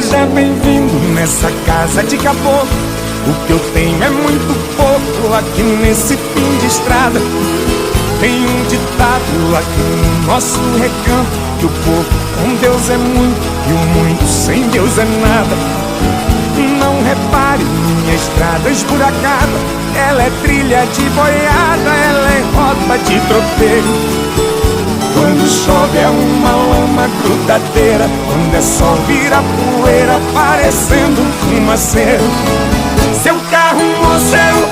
Seja bem-vindo nessa casa de caboclo. O que eu tenho é muito pouco aqui nesse fim de estrada. Tem um ditado aqui no nosso recanto, que o pouco com Deus é muito e o muito sem Deus é nada. Não repare minha estrada esburacada, ela é trilha de boiada, ela é rota de tropeiro. Quando chove é uma lama grudadeira, quando é sol vira poeira, parecendo um fumaceiro. Seu carro, moço, é o